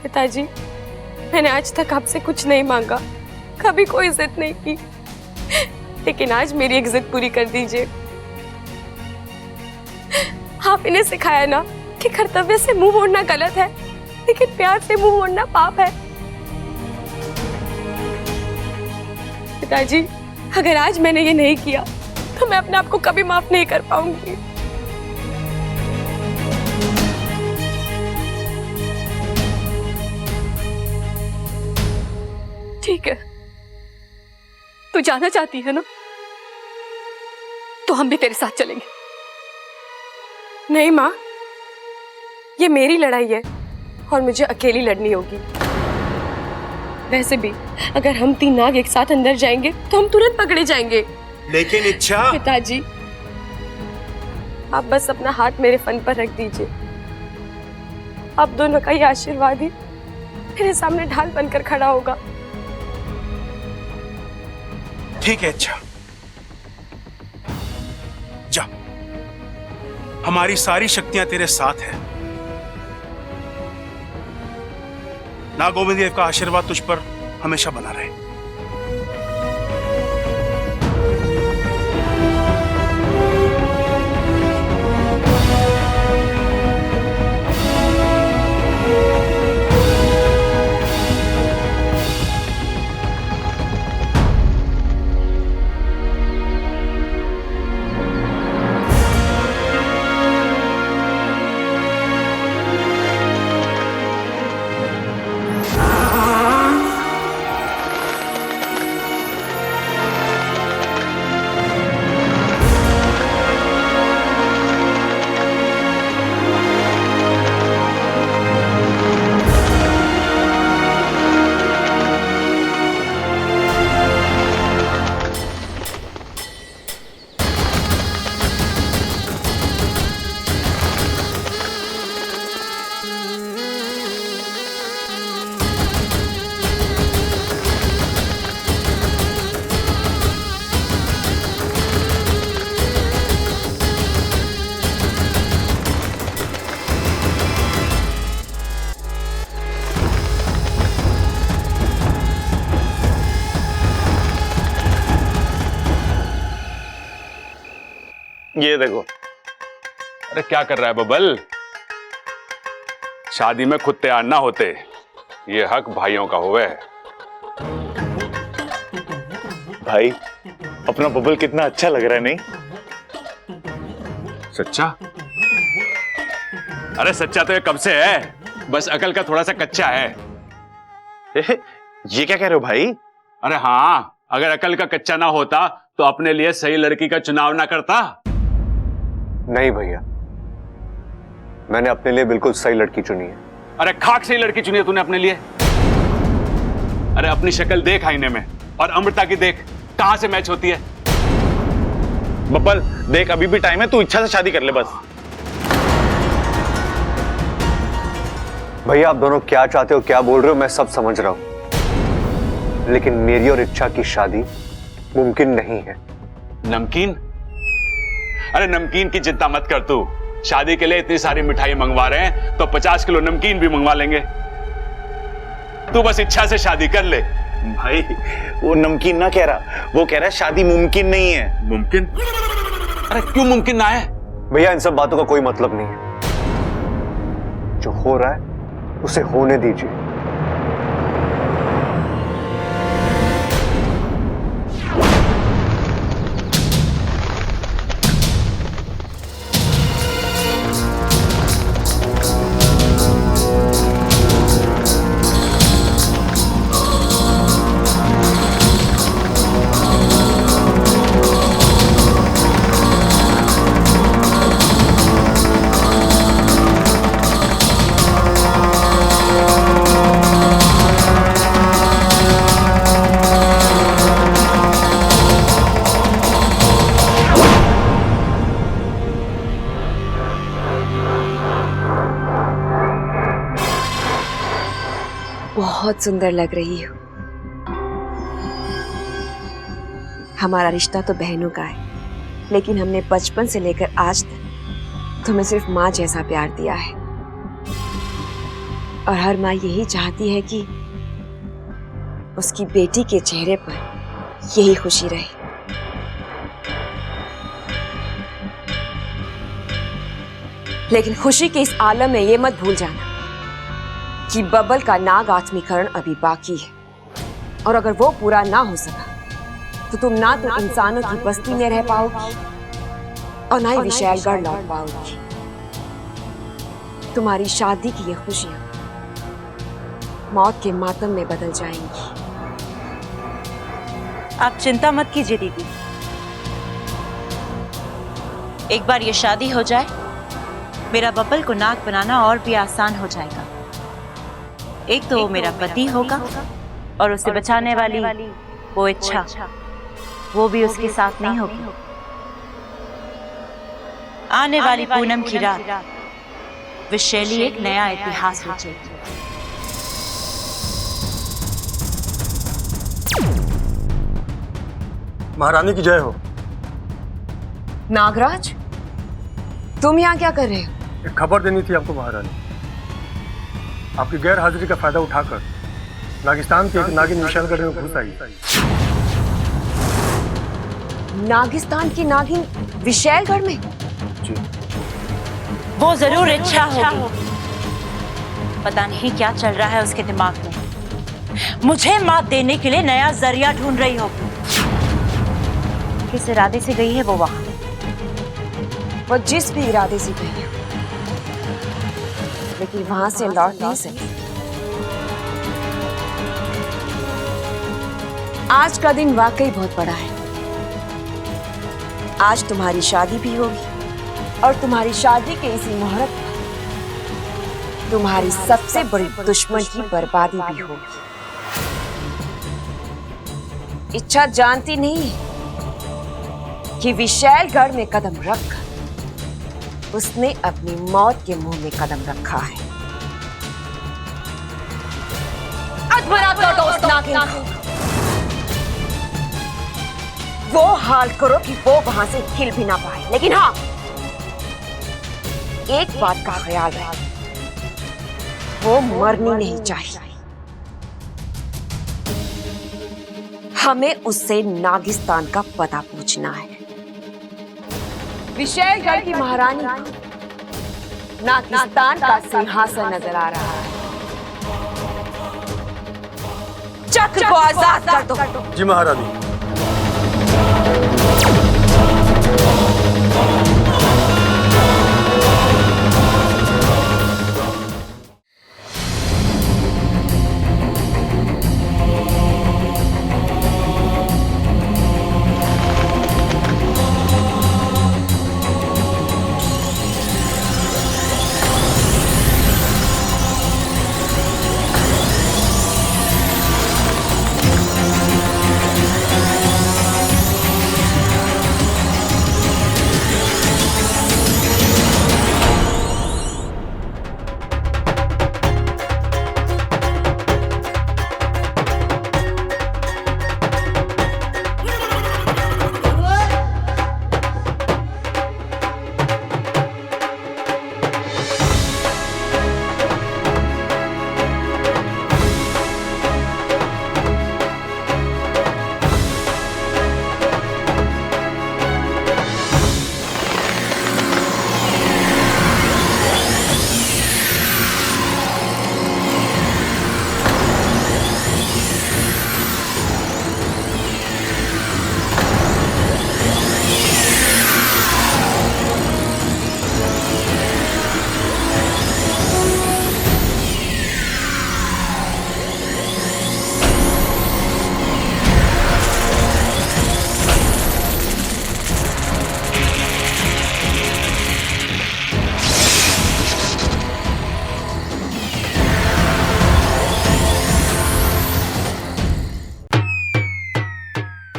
पिताजी, मैंने आज तक आपसे कुछ नहीं मांगा, कभी कोई जिद नहीं की, लेकिन आज मेरी एक जिद पूरी कर दीजिए। आप इन्हें सिखाया ना कि कर्तव्य से मुंह मोड़ना गलत है, लेकिन प्यार से मुंह मोड़ना पाप है। पिताजी, अगर आज मैंने ये नहीं किया तो मैं अपने आप को कभी माफ नहीं कर पाऊंगी। ठीक है, तू जाना चाहती है ना, तो हम भी तेरे साथ चलेंगे। नहीं माँ, ये मेरी लड़ाई है और मुझे अकेली लड़नी होगी। वैसे भी अगर हम तीन नाग एक साथ अंदर जाएंगे तो हम तुरंत पकड़े जाएंगे। लेकिन इच्छा। पिताजी, आप बस अपना हाथ मेरे फन पर रख दीजिए। आप दोनों का ये आशीर्वाद ही मेरे सामने ढाल बनकर खड़ा होगा। ठीक है इच्छा, जा, हमारी सारी शक्तियां तेरे साथ है। नागोविंद देव का आशीर्वाद तुझ पर हमेशा बना रहे। ये देखो। अरे क्या कर रहा है बबल? शादी में खुद तैयार ना होते, ये हक भाइयों का हुए। भाई, अपना बबल कितना अच्छा लग रहा है, नहीं? सच्चा? अरे सच्चा तो ये कब से है, बस अकल का थोड़ा सा कच्चा है। ये क्या कह रहे हो भाई? अरे हाँ, अगर अकल का कच्चा ना होता तो अपने लिए सही लड़की का चुनाव ना करता। नहीं भैया, मैंने अपने लिए बिल्कुल सही लड़की चुनी है। अरे खाक सही लड़की चुनी है तूने अपने लिए? अरे अपनी शक्ल देख आईने में और अमृता की देख, कहां से मैच होती है? बब्बल देख, अभी भी टाइम है, तू इच्छा से शादी कर ले बस। भैया, आप दोनों क्या चाहते हो, क्या बोल रहे हो, मैं सब समझ रहा हूं, लेकिन मेरी और इच्छा की शादी मुमकिन नहीं है। नमकीन? अरे नमकीन की चिंता मत कर तू, शादी के लिए इतनी सारी मिठाई मंगवा रहे हैं तो 50 किलो नमकीन भी मंगवा लेंगे। तू बस इच्छा से शादी कर ले। भाई वो नमकीन ना कह रहा, वो कह रहा है शादी मुमकिन नहीं है। मुमकिन? अरे क्यों मुमकिन ना है? भैया, इन सब बातों का कोई मतलब नहीं है। जो हो रहा है उसे होने दीजिए। बहुत सुंदर लग रही हो। हमारा रिश्ता तो बहनों का है, लेकिन हमने बचपन से लेकर आज तक तुम्हें सिर्फ माँ जैसा प्यार दिया है। और हर माँ यही चाहती है कि उसकी बेटी के चेहरे पर यही खुशी रहे। लेकिन खुशी के इस आलम में ये मत भूल जाना कि बबल का नाग आत्मीकरण अभी बाकी है, और अगर वो पूरा ना हो सका तो तुम ना तो इंसानों की बस्ती में रह पाओगी और ना ही विशालगढ़ लौट पाओगी। तुम्हारी शादी की ये खुशियां मौत के मातम में बदल जाएंगी। आप चिंता मत कीजिए दीदी, एक बार ये शादी हो जाए, मेरा बबल को नाग बनाना और भी आसान हो जाएगा। एक तो वो मेरा पति होगा और उसे बचाने वाली वो इच्छा, वो भी उसके साथ नहीं होगी। आने वाली पूनम की रात विशैली एक नया इतिहास रचेगी। महारानी की जय हो। नागराज, तुम यहाँ क्या कर रहे हो? एक खबर देनी थी आपको महारानी। आपकी गैर हाजिरी का फायदा उठाकर नागिस्तान के एक नागिन विशालगढ़ में घुस आई। नागिस्तान की नागिन विशालगढ़ में? जी। वो जरूर इच्छा होगी, पता नहीं क्या चल रहा है उसके दिमाग में। मुझे मात देने के लिए नया जरिया ढूंढ रही होगी। किस इरादे से गई है वो वहां? वो जिस भी इरादे से गई है, लेकिन वहां से लौट नहीं सकी। आज का दिन वाकई बहुत बड़ा है। आज तुम्हारी शादी भी होगी और तुम्हारी शादी के इसी मुहूर्त पर तुम्हारी सबसे बड़ी दुश्मन की बर्बादी भी होगी। इच्छा जानती नहीं है कि विशालगढ़ में कदम रखकर उसने अपनी मौत के मुंह में कदम रखा है। अधमरा तो उस नागिन को वो हाल करो कि वो वहां से हिल भी ना पाए। लेकिन हाँ, एक बात का ख्याल रहे, वो मरनी नहीं चाहिए। हमें उससे नागिस्तान का पता पूछना है। विशालगढ़ की महारानी को नागिस्तान का सिंहासन नजर आ रहा है। चक्र को आजाद कर दो। जी महारानी।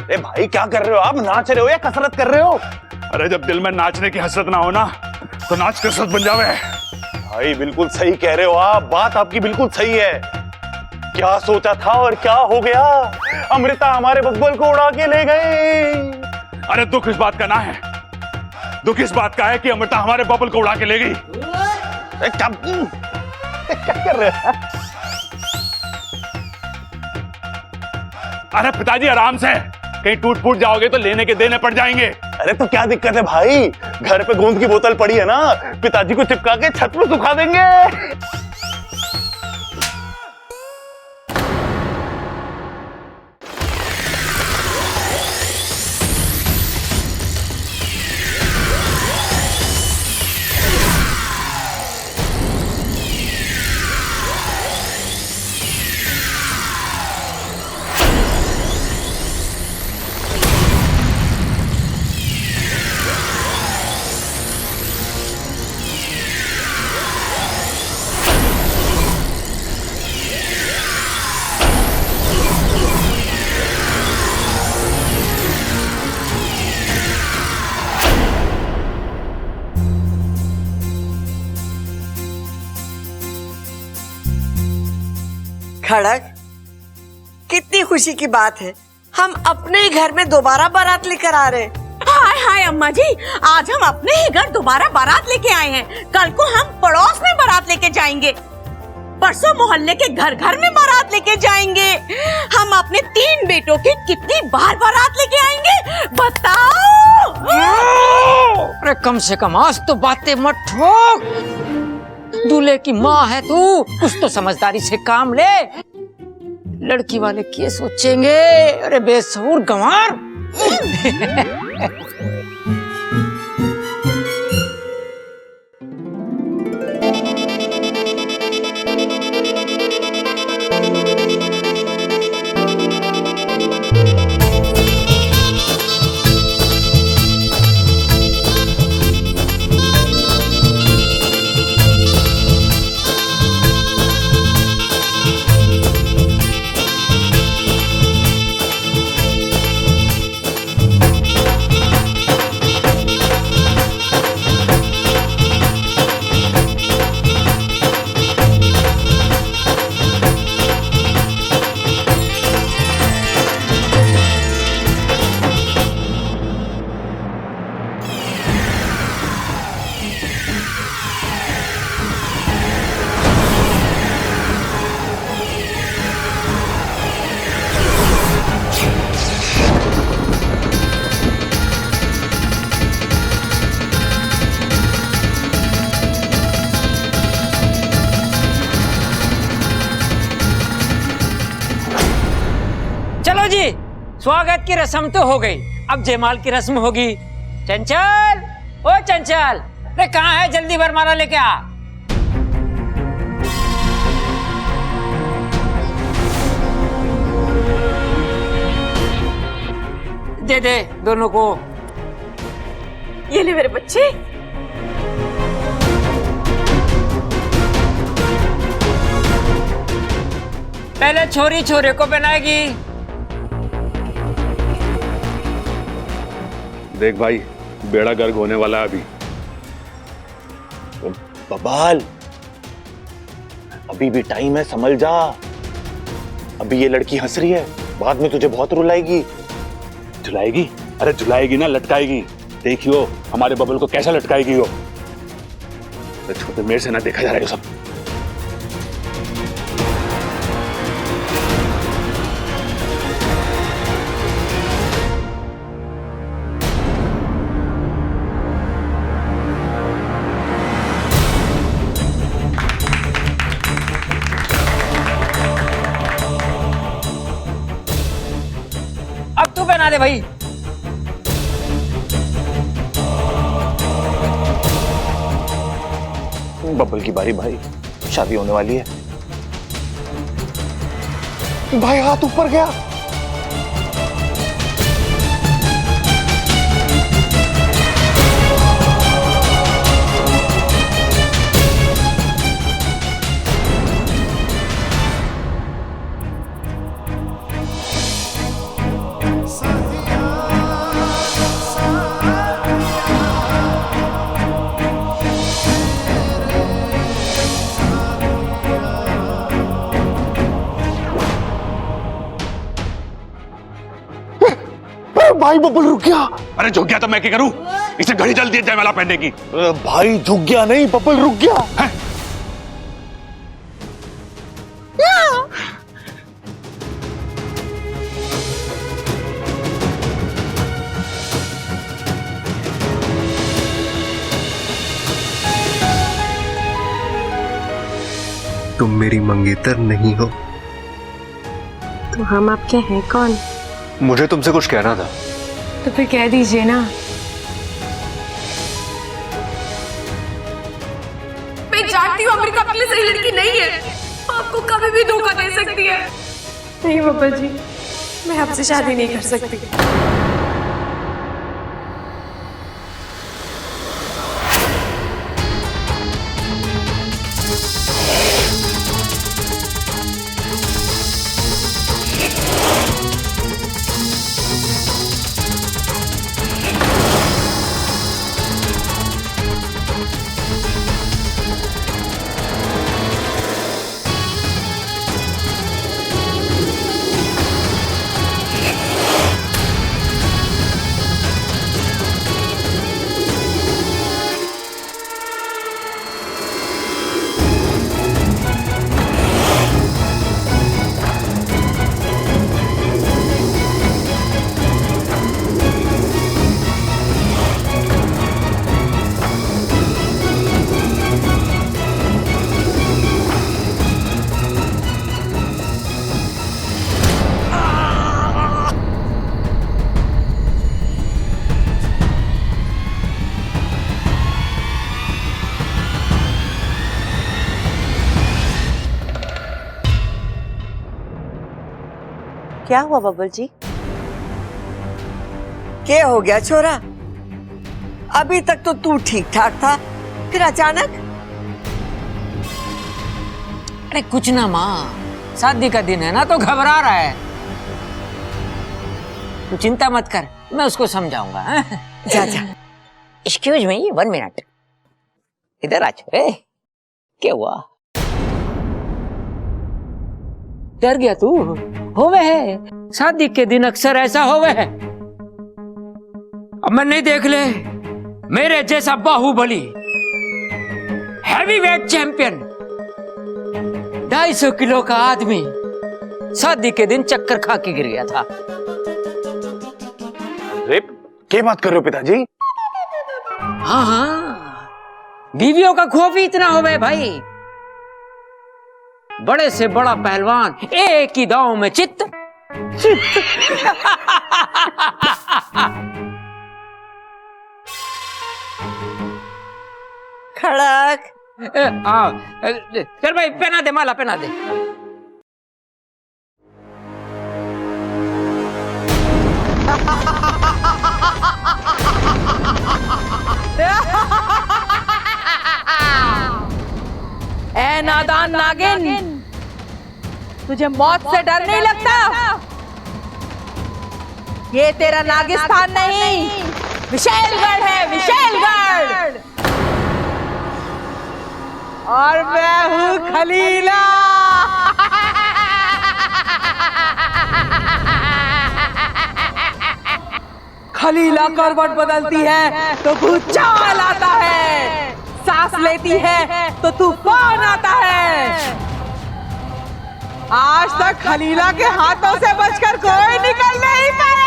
अरे भाई क्या कर रहे हो आप? नाच रहे हो या कसरत कर रहे हो? अरे जब दिल में नाचने की हसरत ना हो ना, तो नाच कसरत बन जावे। भाई बिल्कुल सही कह रहे हो आप, बात आपकी बिल्कुल सही है। क्या सोचा था और क्या हो गया? अमृता हमारे बब्बल को उड़ा के ले गए। अरे दुख इस बात का ना है, दुख इस बात का है कि अमृता हमारे बबल को उड़ा के ले गई। क्या कर रहे हैं? अरे पिताजी आराम से, कहीं टूट फूट जाओगे तो लेने के देने पड़ जाएंगे। अरे तो क्या दिक्कत है भाई, घर पे गोंद की बोतल पड़ी है ना, पिताजी को चिपका के छत पे सुखा देंगे। खड़क, कितनी खुशी की बात है, हम अपने ही घर में दोबारा बारात लेकर आ रहे हैं। हाय हाय अम्मा जी, आज हम अपने ही घर दोबारा बारात लेके आए हैं। कल को हम पड़ोस में बारात लेके जाएंगे, परसों मोहल्ले के घर घर में बारात लेके जाएंगे। हम अपने 3 बेटों की कितनी बार बारात लेके आएंगे बताओ। अरे कम से कम आज तो बातें मत ठोक। दूल्हे की माँ है तू, कुछ तो समझदारी से काम ले। लड़की वाले क्या सोचेंगे? अरे बेसबूर गंवार। चलो जी, स्वागत की रस्म तो हो गई, अब जयमाल की रस्म होगी। चंचल, ओ चंचल, अरे कहाँ है? जल्दी वरमाला लेके आ। दे दे दोनों को। ये ले मेरे बच्चे। पहले छोरी छोरे को बनाएगी। देख भाई, बेड़ा गर्क होने वाला है अभी। बबाल, अभी भी टाइम है, संभल जा। अभी ये लड़की हंस रही है, बाद में तुझे बहुत रुलाएगी। झुलाएगी? अरे झुलाएगी ना, लटकाएगी। देखियो हमारे बबल को कैसा लटकाएगी वो। तो छोटे मेरे से ना देखा जा रहा है सब। अब तू बना दे भाई। बब्बल की बारी भाई, शादी होने वाली है। भाई हाथ ऊपर गया। भाई बब्बल रुक गया। अरे झुक गया तो मैं क्या करूं? इसे घड़ी जल्दी जयमाला पहनने की। भाई झुक गया नहीं, बब्बल रुक गया। तुम मेरी मंगेतर नहीं हो। तो हम आपके हैं कौन? मुझे तुमसे कुछ कहना था। तो फिर कह दीजिए ना। मैं जानती हूँ अमृता आपके लिए सही लड़की नहीं है, आपको कभी भी धोखा दे सकती है। नहीं बब्बल जी, मैं आपसे शादी नहीं कर सकती। क्या हुआ बबल जी? क्या हो गया छोरा? अभी तक तो तू ठीक ठाक था, फिर अचानक? अरे कुछ ना माँ, शादी का दिन है ना तो घबरा रहा है। तू चिंता मत कर, मैं उसको समझाऊंगा। जा जा। एक्सक्यूज मी 1 मिनट, इधर आ। क्या हुआ? डर गया तू? होवे है, शादी के दिन अक्सर ऐसा होवे है। अब मैं नहीं देख ले, मेरे जैसा बाहुबली हैवीवेट चैंपियन 250 किलो का आदमी शादी के दिन चक्कर खा के गिर गया था। अरे क्या बात कर रहे हो पिताजी? हाँ हाँ, बीवियों का खौफ ही इतना होवे भाई। बड़े से बड़ा पहलवान एक ही दांव में चित्त। खड़क। चल भाई, पहना दे माला, पहना दे। ए नादान नागिन, तुझे मौत से डर नहीं लगता? ये तेरा नागिस्तान नहीं, विशेलगढ़ है, विशेलगढ़। और मैं हूँ खलीला। खलीला करवट बदलती है तो भूचाल आता है, सांस लेती है तो तूफान आता है। आज तक खलीला के हाथों से बचकर कोई निकल नहीं पाया।